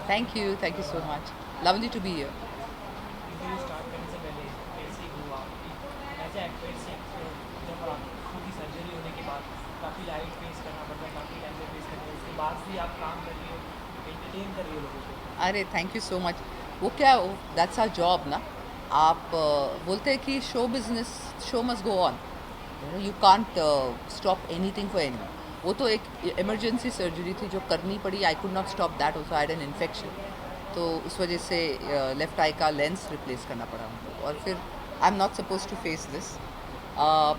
Thank you so much. Lovely to be here. Interview start करने से पहले कैसे हुआ कि एज ए एक्ट्रेस जब आँखों की सर्जरी होने के बाद काफ़ी लाइट फेस करना पड़ता है, काफ़ी टाइम से फेस करते हैं, उसके बाद भी आप काम कर रही हो, एंटरटेन कर रही हो लोगों को। अरे थैंक यू सो मच। वो क्या, दैट्स आवर जॉब ना। आप बोलते हैं कि show business, show must go on, you can't stop anything for any. वो तो एक इमरजेंसी सर्जरी थी जो करनी पड़ी। I could not stop that, also I had an infection. तो उस वजह से लेफ्ट आई का लेंस रिप्लेस करना पड़ा हमको, और फिर I am not suppose to face this.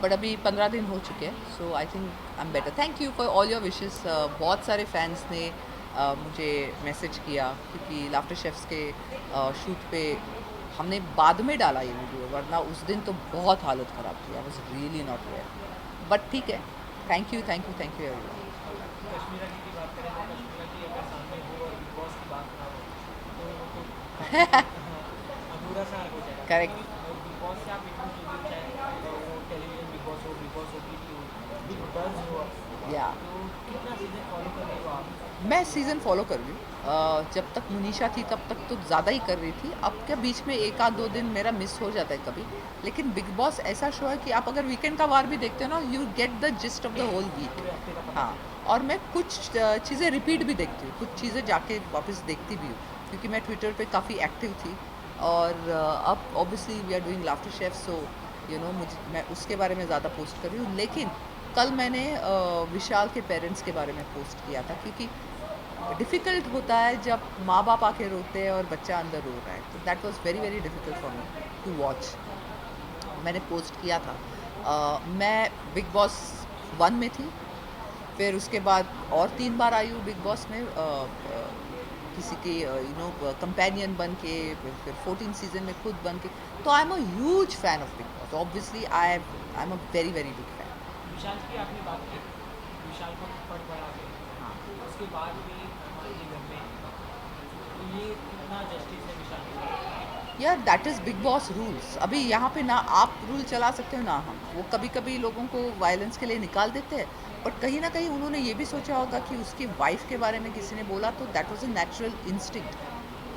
But अभी 15 दिन हो चुके हैं, so I think I am better. Thank you for all your wishes. बहुत सारे फैंस ने मुझे मैसेज किया, क्योंकि लाफ्टर शेफ्स के शूट पे हमने बाद में डाला ये वीडियो, वरना उस दिन तो बहुत हालत ख़राब थी। I was really not aware, but ठीक है। Thank you, thank you, thank you everyone. और कश्मीरा की बात करें तो कश्मीरा की अगर सामने हो और बिग बॉस की बात ना हो तो वो तो काफ़ी अधूरा सा हो जाएगा, क्योंकि करेक्ट। बिग बॉस से आप इंट्रोड्यूस हो चाहे वो television Bigg Boss O T T हो, बिग बज़ हो, या तो कितना सीज़न फॉलो कर रहे हो आप? मैं सीज़न फॉलो कर रही हूँ। जब तक मुनीषा थी तब तक तो ज़्यादा ही कर रही थी। अब क्या बीच में एक आध 2 दिन मेरा मिस हो जाता है कभी। लेकिन बिग बॉस ऐसा शो है कि आप अगर वीकेंड का वार भी देखते हो ना, you get the gist of the whole week. पूरे हफ्ते का पता हाँ, चल जाता और मैं कुछ चीज़ें रिपीट भी देखती हूँ, कुछ चीज़ें जाके वापस देखती भी हूँ, क्योंकि मैं ट्विटर पे काफ़ी एक्टिव थी। और अब obviously we are doing Laughter Chef, so मुझे, मैं उसके बारे में ज़्यादा पोस्ट कर रही हूँ। लेकिन कल मैंने विशाल के पेरेंट्स के बारे में पोस्ट किया था, क्योंकि डिफ़िकल्ट होता है जब माँ बाप आके रोते हैं और बच्चा अंदर रो रहा है। तो that was very very difficult for me to watch. मैंने पोस्ट किया था। मैं बिग बॉस 1 में थी, फिर उसके बाद और 3 बार आई हूँ बिग बॉस में, किसी के कंपेनियन बन के, फिर 14 सीज़न में खुद बन के। तो I am a huge fan of big boss. Obviously I am a very very big fan. है। विशाल की आपने बात की, विशाल को थप्पड़ पड़ा के, उसके बाद भी अरमान के घर में, तो ये कितना जस्टिस है विशाल के साथ? यार that is big boss rules. अभी यहाँ पे ना आप रूल चला सकते हो ना हम। वो कभी कभी लोगों को वायलेंस के लिए निकाल देते हैं, बट कहीं ना कहीं उन्होंने ये भी सोचा होगा कि उसकी वाइफ के बारे में किसी ने बोला, तो that was a natural instinct.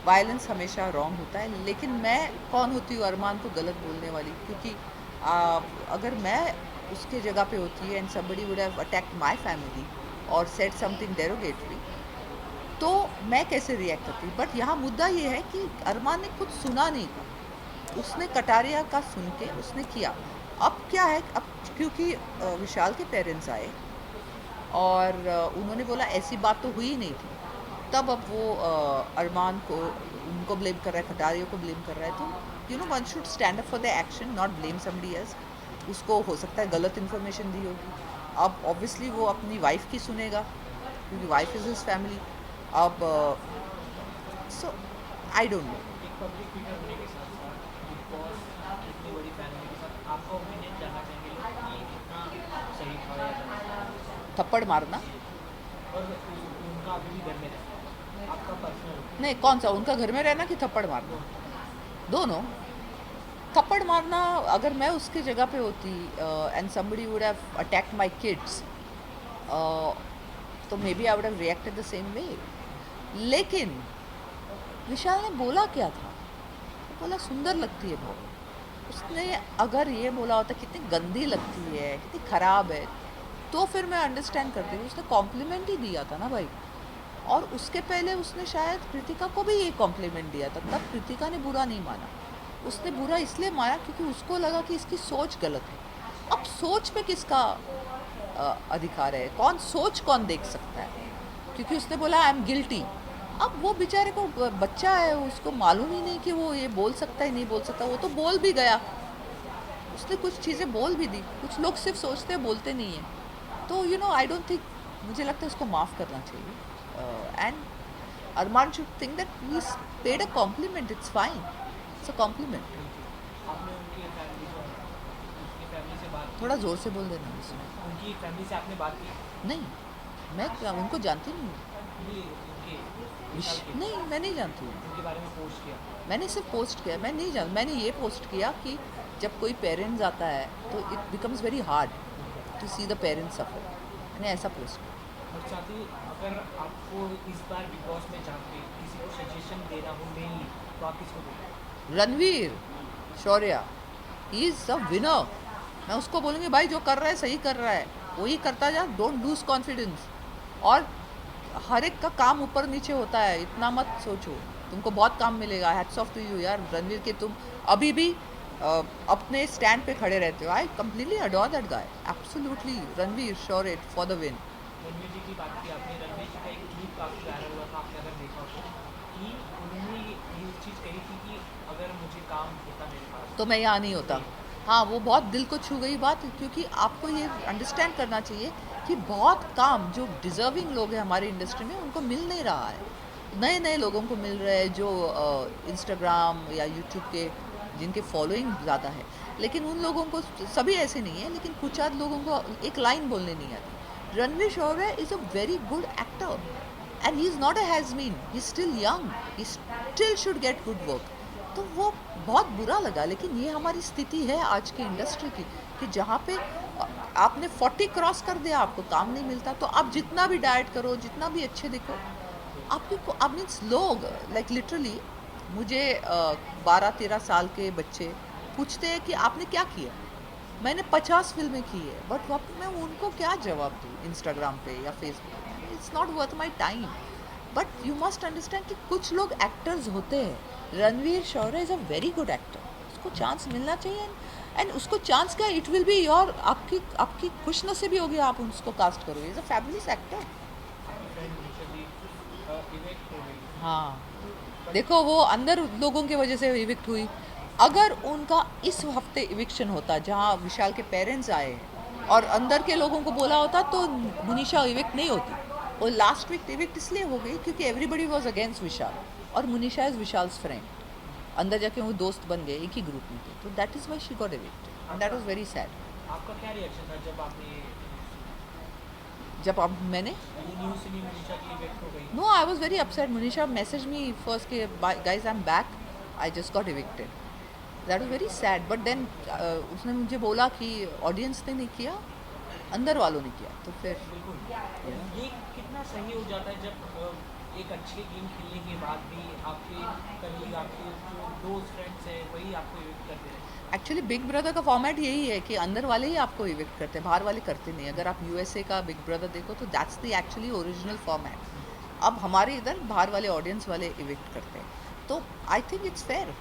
Violence हमेशा रॉन्ग होता है, लेकिन मैं कौन होती हूँ अरमान को गलत बोलने वाली? क्योंकि अगर मैं उसके जगह पे होती and somebody would have attacked my family और said something derogatory, तो मैं कैसे रिएक्ट करती? बट यहाँ मुद्दा ये है कि अरमान ने कुछ सुना नहीं था। उसने कटारिया का सुन के उसने किया। अब क्या है, अब क्योंकि विशाल के पेरेंट्स आए और उन्होंने बोला ऐसी बात तो हुई ही नहीं थी। तब अब वो अरमान को, उनको ब्लेम कर रहा है, कटारिया को ब्लेम कर रहा है। तो one should stand up for the action, not blame somebody else. उसको हो सकता है गलत इन्फॉर्मेशन दी होगी। अब ऑब्वियसली वो अपनी वाइफ की सुनेगा, क्योंकि वाइफ इज़ हिज फैमिली। अब सो आई डोंट नो। एक पब्लिक फिगर होने के साथ साथ बिग बॉस इतनी बड़ी फैमिली के साथ आपका ओपिनियन जानना चाहेंगे लोग कि ये कितना सही था या गलत था? थप्पड़ मारना? और उनका अभी भी घर में रहना, आपका पर्सनल नहीं, ओपिनियन कौन सा, उनका घर में रहना कि थप्पड़ मारना? दोनों। दोनों। थप्पड़ मारना, अगर मैं उसकी जगह पे होती and somebody would have attacked my kids, तो maybe I would have reacted the same way. लेकिन विशाल ने बोला क्या था? वो बोला सुंदर लगती है बहुत। उसने अगर ये बोला होता कितनी गंदी लगती है, कितनी खराब है, तो फिर मैं अंडरस्टैंड करती हूँ। उसने कॉम्प्लीमेंट ही दिया था ना भाई। और उसके पहले उसने शायद कृतिका को भी ये कॉम्प्लीमेंट दिया था, तब कृतिका ने बुरा नहीं माना। उसने बुरा इसलिए माना क्योंकि उसको लगा कि इसकी सोच गलत है। अब सोच पे किसका अधिकार है? कौन देख सकता है? क्योंकि उसने बोला आई एम गिल्टी। अब वो बेचारे को बच्चा है, उसको मालूम ही नहीं कि वो ये बोल सकता है नहीं बोल सकता। वो तो बोल भी गया, उसने कुछ चीज़ें बोल भी दी। कुछ लोग सिर्फ सोचते हैं, बोलते नहीं हैं। तो आई डोंट थिंक, मुझे लगता है उसको माफ़ करना चाहिए। And Armaan should think that he paid a compliment, it's fine, it's a compliment. बिल्कुल। आपने उनकी फैमिली जो है, उसकी फैमिली से बात की? थोड़ा ज़ोर से बोल देना उसमें। उनकी फैमिली से आपने बात की? नहीं, मैं क्या उनको जानती नहीं हूँ। नहीं, उनके विशाल के, नहीं, मैं नहीं जानती हूँ। उनके बारे में पोस्ट किया? मैंने सिर्फ पोस्ट किया, मैं नहीं जान मैंने ये पोस्ट किया कि जब कोई पेरेंट्स आता है तो it becomes very hard to see the parents suffer. मैंने ऐसा पोस्ट किया। और साथ ही अगर आपको इस बार बिग बॉस में जाके किसी को सजेशन देना हो मेनली, तो आप किसको देंगे? Ranveer Shaurya, he is a winner. मैं उसको बोलूँगी भाई जो कर रहा है सही कर रहा है, वही करता जा, डोंट लूज कॉन्फिडेंस। और हर एक का काम ऊपर नीचे होता है, इतना मत सोचो, तुमको बहुत काम मिलेगा। हैट्स ऑफ टू यू यार रणवीर के, तुम अभी भी अपने स्टैंड पे खड़े रहते हो। I completely adore that guy, absolutely. Ranveer sure it for the win. Ranveer ji की बात की आपने, रणवीर जी का एक क्लिप काफ़ी वायरल हुआ था, आपने अगर देखा हो तो, कि उन्होंने ये चीज़ कही थी कि अगर मुझे काम होता मेरे पास तो मैं यहाँ नहीं होता। हाँ, वो बहुत दिल को छू गई बात, क्योंकि आपको ये अंडरस्टैंड करना चाहिए कि बहुत काम जो डिज़र्विंग लोग हैं हमारी इंडस्ट्री में उनको मिल नहीं रहा है। नए नए लोगों को मिल रहा है जो इंस्टाग्राम या यूट्यूब के, जिनके फॉलोइंग ज़्यादा है। लेकिन उन लोगों को, सभी ऐसे नहीं है, लेकिन कुछ आध लोगों को एक लाइन बोलने नहीं आती। Ranveer Shaurya is a very good actor and he is not a has been, he is still young, he still should get good work. तो वो बहुत बुरा लगा, लेकिन ये हमारी स्थिति है आज की इंडस्ट्री की, कि जहाँ पे आपने 40 क्रॉस कर दिया, आपको काम नहीं मिलता, तो आप जितना भी डाइट करो, जितना भी अच्छे दिखो, आपको आप मीन्स लोग लाइक लिटरली मुझे 12-13 साल के बच्चे पूछते हैं कि आपने क्या किया। मैंने 50 फिल्में की है, बट वक्त मैं उनको क्या जवाब दूँ इंस्टाग्राम पे या फेसबुक पे? It's not worth my time. But you must understand कि कुछ लोग एक्टर्स होते हैं। Ranveer Shaurya is a very good actor, उसको चांस मिलना चाहिए। एंड उसको चांस क्या, इट विल बी योर, आपकी आपकी खुशनसीबी होगी आप उसको कास्ट करो। Is a fabulous actor. आपकी फ्रेंड मनीषा जी इवेक्ट हो गई, हाँ, बट देखो वो अंदर लोगों की वजह से इविक्ट हुई। अगर उनका इस हफ्ते इविक्शन होता जहाँ विशाल के पेरेंट्स आए हैं और अंदर के लोगों को बोला होता, तो मुनीषा इविक्ट नहीं होती। और लास्ट वीक इविक्ट इसलिए हो गई क्योंकि एवरीबडी वॉज अगेंस्ट विशाल, और मुनीषा इज विशाल्स फ्रेंड। अंदर जाके वो दोस्त बन गए, एक ही ग्रुप में थे, तो that is why she got evicted and that आपका वाज वेरी सैड। आपका क्या रिएक्शन था जब आपने ये जब अब मैंने, न्यूज़ सुनी मनीषा की इवेक्ट हो गई? no, I was very upset. Manisha messaged me first कि guys I'm back. I just got evicted. That was very sad. But then उसने मुझे बोला कि ऑडियंस ने नहीं किया, अंदर वालों ने किया, तो फिर बिल्कुल, ये कितना सही हो जाता है जब एक अच्छे गेम खेलने के बाद भी आपके कलीग, आपके जो दोस्त फ्रेंड्स हैं, वही आपको इवेक्ट करते हैं। एक्चुअली बिग ब्रदर का फॉर्मेट यही है कि अंदर वाले ही आपको इविक्ट करते हैं, बाहर वाले करते नहीं। अगर आप यूएसए का बिग ब्रदर देखो तो that's the actually original format. अब हमारे इधर बाहर वाले ऑडियंस वाले इविक्ट करते हैं, तो I think it's fair.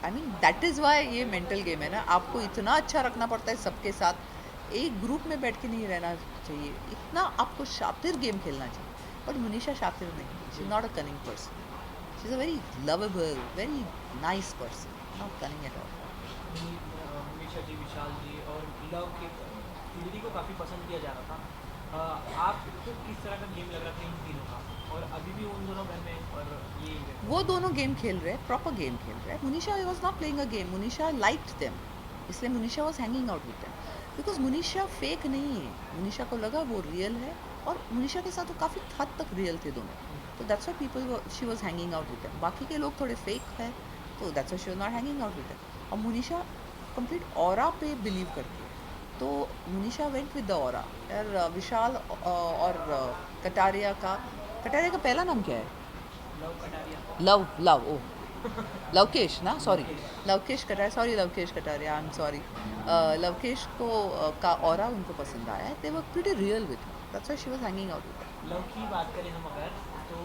I mean that is why ये मेंटल गेम है ना, आपको इतना अच्छा रखना पड़ता है सबके साथ, एक ग्रुप में बैठ के नहीं रहना चाहिए, इतना आपको शातिर गेम खेलना चाहिए। बट मुनीषा शातिर नहीं, she is not a cunning person, she is a very lovable, very nice person, not cunning at all. Manisha ji, Vishal ji और लव के जोड़ी को काफ़ी पसंद किया जा रहा था। आपको किस तरह का गेम लग रहा था इन तीनों का? और अभी भी उन दोनों घर में, और ये वो दोनों गेम खेल रहे हैं, प्रॉपर गेम खेल रहे हैं। Munisha was not playing a game, Munisha liked them, इसलिए Munisha was hanging out with them. Because Munisha fake नहीं है, मुनीषा को लगा वो रियल है, और मुनीषा के साथ वो काफ़ी हद तक रियल थे दोनों, तो that's why people she was hanging out with them. बाकी के लोग थोड़े फेक है, तो that's why she was not hanging out with them. और मुनीषा कंप्लीट ऑरा पे बिलीव करती है, तो Munisha went with the aura. यार विशाल और कटारिया का पहला नाम क्या है? लव कटारिया, लव लव ओ लवकेश ना, sorry, Lokesh. Lavkesh Kataria, sorry Lavkesh Kataria, I am sorry. Lavkesh को का ऑरा उनको पसंद आया है, they were pretty real with, that's why she was hanging out with. Luv की बात करें हम अगर, तो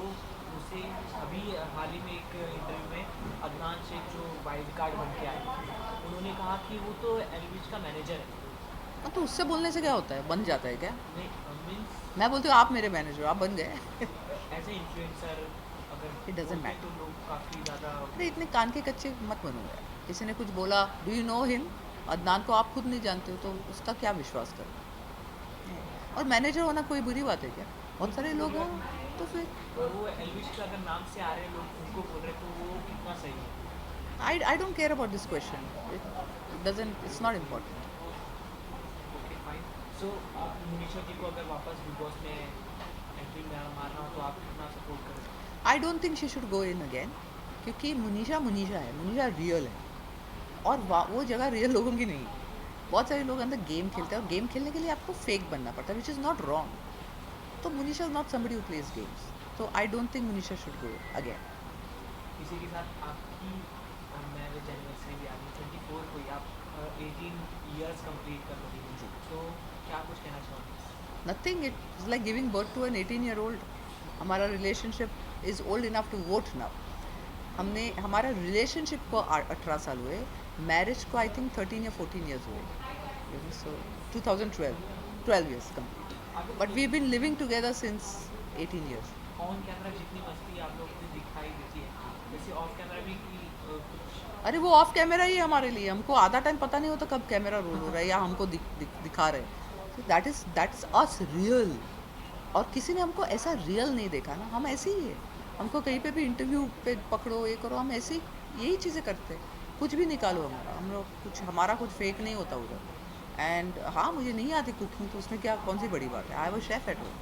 उसे अभी हाल ही में एक इंटरव्यू में अदनान शेख जो वाइल्ड कार्ड बन के आए, उन्होंने कहा कि वो तो एलविश का मैनेजर है। हाँ, तो उससे बोलने से क्या होता है, बन जाता है क्या? नहीं, मीन्स मैं बोलती हूँ आप मेरे मैनेजर, आप बन गए। एज ए इन्फ्लुएंसर अगर It doesn't बोलते matter. तो लोग काफ़ी ज़्यादा। अरे इतने कान के कच्चे मत बनो यार, किसी ने कुछ बोला, do you know him? Adnan को आप खुद नहीं जानते हो, तो उसका क्या विश्वास करो? और मैनेजर होना कोई बुरी बात है क्या? बहुत सारे लोग हैं, तो फिर वो एलविश का अगर नाम से आ रहे लोग उनको बोल रहे, तो वो कितना सही है? I don't care about this question. It doesn't, it's not important. Okay fine. So आप मनीषा जी को अगर वापस बिग बॉस में एंट्री मारना हो तो आप कितना सपोर्ट करें? I don't think she should go in again, क्योंकि मुनीषा मुनीषा है, मुनीषा रियल है, और वो जगह रियल लोगों की नहीं है। बहुत सारे लोग अंदर गेम खेलते हैं, और गेम खेलने के लिए आपको फेक बनना पड़ता है, विच इज़ नॉट रॉन्ग। तो Munisha is not somebody who plays games, तो I don't think Manisha should go again. इसी के साथ आपकी मैरिज एनिवर्सरी भी आ रही है 24 को ही, आप 18 ईयर्स कंप्लीट कर लोगे, तो क्या कुछ कहना चाहोगे? Nothing, it's like giving birth to an 18-year-old। हमारा relationship is old enough to vote now. हमने हमारा रिलेशनशिप को 18 साल हुए, मैरिज को आई थिंक 13 या 14 ईयर्स हुए। So 2012, 12 years complete, but we been living together since 18 years. On camera जितनी मस्ती आप लोगों ने दिखाई देती है, वैसे ऑफ कैमरा भी की कुछ? अरे वो ऑफ कैमरा ही है हमारे लिए, हमको आधा टाइम पता नहीं होता कब कैमरा रोल हो रहा है या हमको दिखा रहे हैं। तो दैट्स अस रियल। और किसी ने हमको ऐसा रियल नहीं देखा ना, हम ऐसे ही है। हमको कहीं पे भी इंटरव्यू पे पकड़ो, ये करो, हम ऐसे ही यही चीज़ें करते हैं। कुछ भी निकालो हमारा, हम लोग कुछ, हमारा कुछ फेक नहीं होता उधर। एंड हाँ, मुझे नहीं आती कुकिंग, तो उसमें क्या, कौन सी बड़ी बात है। I was chef at home.